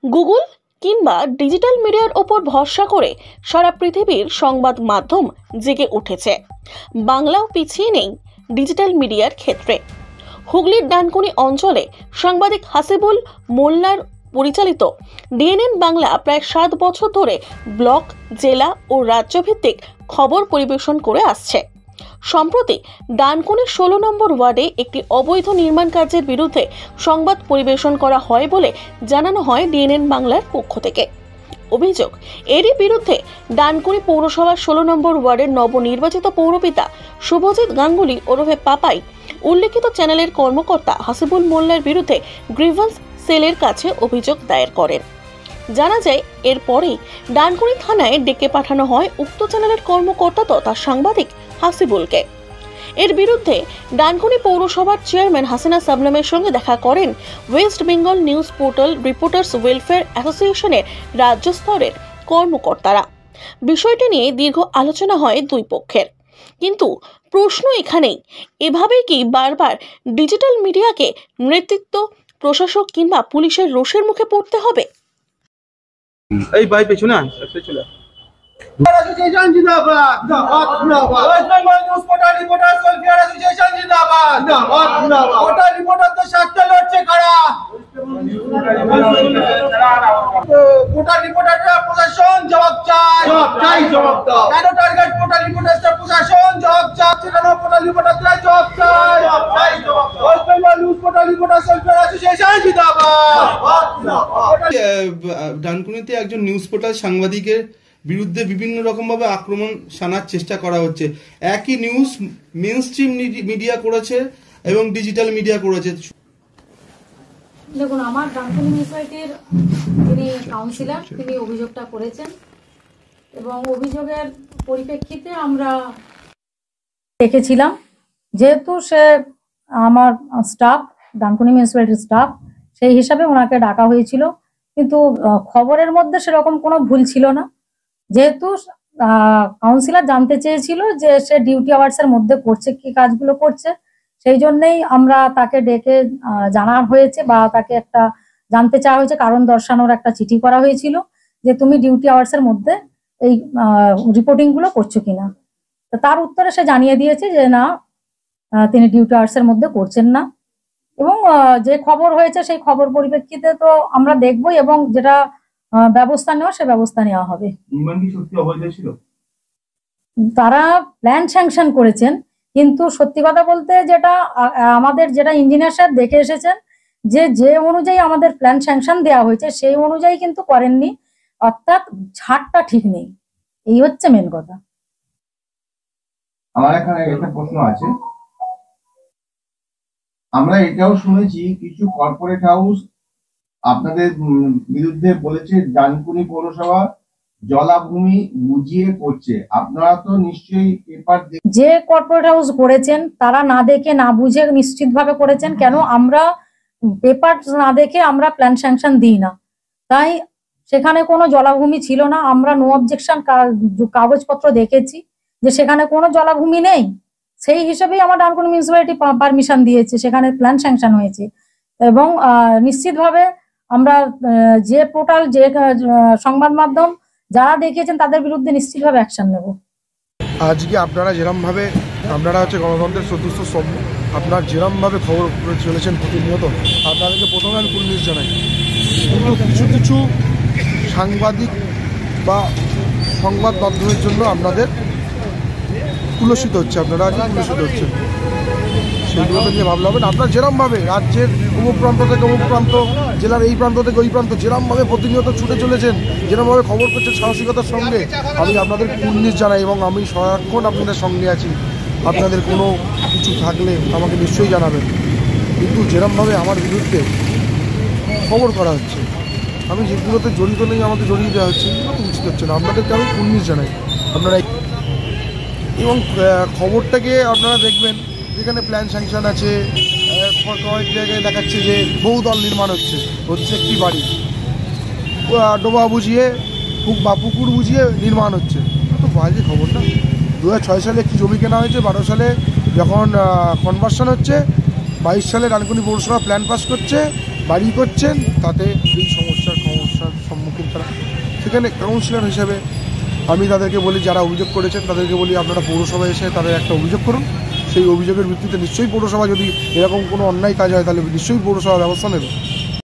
Google কিংবা digital মিডিয়ার ওপর ভরসা করে সারা পৃথিবীর সংবাদ মাধ্যম জেগে উঠেছে। বাংলাও পিছিয়ে নেই ডিজিটাল মিডিয়ার ক্ষেত্রে। হুগলির ডানকুনি অঞ্চলে সাংবাদিক হাসিবুল মোল্লার পরিচালিত ডিএনএন বাংলা প্রায় 7 বছর ধরে ব্লক, জেলা ও রাজ্যভিত্তিক খবর পরিবেশন করে আসছে। সম্প্রতি ডানকুনি 16 নম্বর ওয়ার্ডে একটি অবৈধ নির্মাণ কার্যের বিরুদ্ধে সংবাদ পরিবেশন করা হয় বলে জানানো হয় ডিএনএন বাংলার পক্ষ থেকে। অভিযোগ, এরই বিরুদ্ধে ডানকুনি পৌরসভার 16 নম্বর ওয়ার্ডের নবনির্বাচিত পৌরপিতা শুভজিৎ গাঙ্গুলি ওরফে পাপাই উল্লেখিত চ্যানেলের কর্মকর্তা হাসিবুল মোল্লার বিরুদ্ধে গ্রিভেন্স সেলের কাছে অভিযোগ দায়ের করেন। জানা যায় এরপরেই ডানকুনি থানায় ডেকে পাঠানো হয় উক্ত চ্যানেলের কর্মকর্তা তথা সাংবাদিক হাসিবুলকে। এর বিরুদ্ধে ডানকুনি পৌরসভার চেয়ারম্যান হাসিনা সাবনামের সঙ্গে দেখা করেন West Bengal news portal reporters welfare অ্যাসোসিয়েশনের রাজ্য স্তরের কর্মকর্তারা। বিষয়টি নিয়ে দীর্ঘ আলোচনা হয় দুই পক্ষের। কিন্তু প্রশ্ন এখানেই, এভাবেই কি বারবার ডিজিটাল মিডিয়াকে নেতৃত্ব, প্রশাসক কিংবা পুলিশের রোষের মুখে পড়তে হবে? এই ভাই পেছনে চলে অ্যাসোসিয়েশন জিন্দাবাদ, জিন্দাবাদ। West Bengal news portal reporters welfare association জিন্দাবাদ, জিন্দাবাদ, জিন্দাবাদ। পোর্টাল রিপোর্টারদের স্বার্থে লড়ছে কারা? পোর্টাল রিপোর্টাররা প্রশাসন জবাব চাই, জবাব চাই, জবাব দাও। কেন টার্গেট পোর্টাল রিপোর্টারদের প্রশাসন জবাব চাচ্ছে, কেন পোর্টাল রিপোর্টাররা জবাব চাই, জবাব চাই, জবাব দাও। West Bengal news portal reporters welfare association জিন্দাবাদ, জিন্দাবাদ। ডানকুনিতে একজন নিউজ পোর্টাল সাংবাদিকের বিরুদ্ধে বিভিন্ন রকম ভাবে আক্রমণ শানার চেষ্টা করা হচ্ছে। একই নিউজ মেইনস্ট্রিম মিডিয়া করেছে এবং ডিজিটাল মিডিয়া করেছে। দেখুন, আমার ডানকুনি মিউনিসিপ্যালিটির যিনি কাউন্সিলর তিনি অভিযোগটা করেছেন এবং অভিযোগের পরিপ্রেক্ষিতে আমরা দেখেছিলাম, যেহেতু সে আমার স্টাফ, ডানকুনি মিউনিসিপ্যালিটির স্টাফ, সেই হিসাবে ওনাকে ডাকা হয়েছিল। কিন্তু খবরের মধ্যে সেরকম কোনো ভুল ছিল না, যেহেতু কাউন্সিলর জানতে চেয়েছিল যে সে ডিউটি আওয়ার্সের মধ্যে করছে, কি কাজগুলো করছে, সেই জন্যই আমরা তাকে ডেকে জানার হয়েছে বা তাকে একটা জানতে চাওয়া হয়েছে, কারণ দর্শানোর একটা চিঠি করা হয়েছিল যে তুমি ডিউটি আওয়ার্সের মধ্যে এই রিপোর্টিং গুলো করছো কিনা। তো তার উত্তরে সে জানিয়ে দিয়েছে যে না, তিনি ডিউটি আওয়ার্সের মধ্যে করছেন না। এবং যে খবর হয়েছে সেই খবর পরিপ্রেক্ষিতে তো আমরা দেখবই এবং যেটা ব্যবস্থা নেওয়া সে ব্যবস্থা নেওয়া হবে। তারা প্ল্যান স্যাংশন করেছেন, কিন্তু সত্যি কথা বলতে যেটা আমাদের যেটা ইঞ্জিনিয়ার সাহেব দেখে এসেছেন যে অনুযায়ী আমাদের প্ল্যান স্যাংশন দেওয়া হয়েছে সেই অনুযায়ী কিন্তু করেননি, অর্থাৎ ছাড়টা ঠিক নেই, এই হচ্ছে মেন কথা। আমার এখানে একটা প্রশ্ন আছে। আমরা এটাও শুনেছি কিছু কর্পোরেট হাউস আপনাদের বিরুদ্ধে বলেছে ডানকুনি পৌরসভা জলাভূমি বুঝিয়ে করছে। আপনারা তো নিশ্চয়ই পেপার যে কর্পোরেট হাউস করেছেন তারা না দেখে না বুঝে নিশ্চিতভাবে করেছেন। কেন আমরা পেপার না দেখে আমরা প্ল্যান স্যাংশন দিই না, তাই সেখানে কোনো জলাভূমি ছিল না। আমরা নো অবজেকশন কাগজপত্র দেখেছি যে সেখানে কোনো জলাভূমি নেই, সেই হিসেবেই আমার ডানকুনি মিউনিসিপ্যালিটি পারমিশন দিয়েছে, সেখানে প্ল্যান স্যাংশন হয়েছে। এবং নিশ্চিতভাবে আমরা যে পোর্টাল, যে সংবাদ মাধ্যম যারা দেখিয়েছেন তাদের বিরুদ্ধে নিশ্চিতভাবে অ্যাকশন নেব। আজকে আপনারা যেরমভাবে, আপনারা হচ্ছে গণতন্ত্রের সদস্য স্তম্ভ, আপনারা যেরমভাবে খবর চলেছেন প্রতিনিয়ত, আপনাদেরকে প্রথমে আমি কুর্নিশ জানাই। কিন্তু কিছু কিছু সাংবাদিক বা সংবাদ মাধ্যমের জন্য আপনাদের কুলসিত হচ্ছে, আপনারা কুলসিত হচ্ছেন, সেগুলোকে নিয়ে ভাবলে হবে না। আপনারা যেরমভাবে রাজ্যের অমুক প্রান্ত থেকে অমুক প্রান্ত, জেলার এই প্রান্ত থেকে ওই প্রান্ত যেরমভাবে প্রতিনিয়ত ছুটে চলেছেন, যেরমভাবে খবর করছেন সাহসিকতার সঙ্গে, আমি আপনাদের কুর্নিশ জানাই এবং আমি সারাক্ষণ আপনাদের সঙ্গে আছি। আপনাদের কোনো কিছু থাকলে আমাকে নিশ্চয়ই জানাবেন। কিন্তু যেরমভাবে আমার বিরুদ্ধে খবর করা হচ্ছে, আমি যেগুলোতে জড়িত নেই আমাকে জড়িয়ে দেওয়া হচ্ছে, এগুলো তো উচিত হচ্ছে না। আপনাদেরকে আমি কুর্নিশ জানাই। আপনারা এবং খবরটাকে আপনারা দেখবেন, যেখানে প্ল্যান স্যাংশন আছে, কয়েক জায়গায় দেখাচ্ছে যে বহুতল নির্মাণ হচ্ছে একটি বাড়ি, ডোবা বুঝিয়ে বা পুকুর বুঝিয়ে নির্মাণ হচ্ছে। তো বাজে খবর না। 2006 সালে একটি জমি কেনা হয়েছে, 12 সালে যখন কনভার্সন হচ্ছে, 22 সালে ডানকুনি পৌরসভা প্ল্যান পাস করছে, বাড়ি করছেন, তাতে এই সমস্যার সম্মুখীন তারা। সেখানে কাউন্সিলর হিসেবে আমি তাদেরকে বলি, যারা অভিযোগ করেছেন তাদেরকে বলি, আপনারা পৌরসভায় এসে তাদের একটা অভিযোগ করুন। সেই অভিযোগের ভিত্তিতে নিশ্চয়ই পৌরসভা, যদি এরকম কোনো অন্যায় কাজ হয় তাহলে নিশ্চয়ই পৌরসভা ব্যবস্থা নেবে।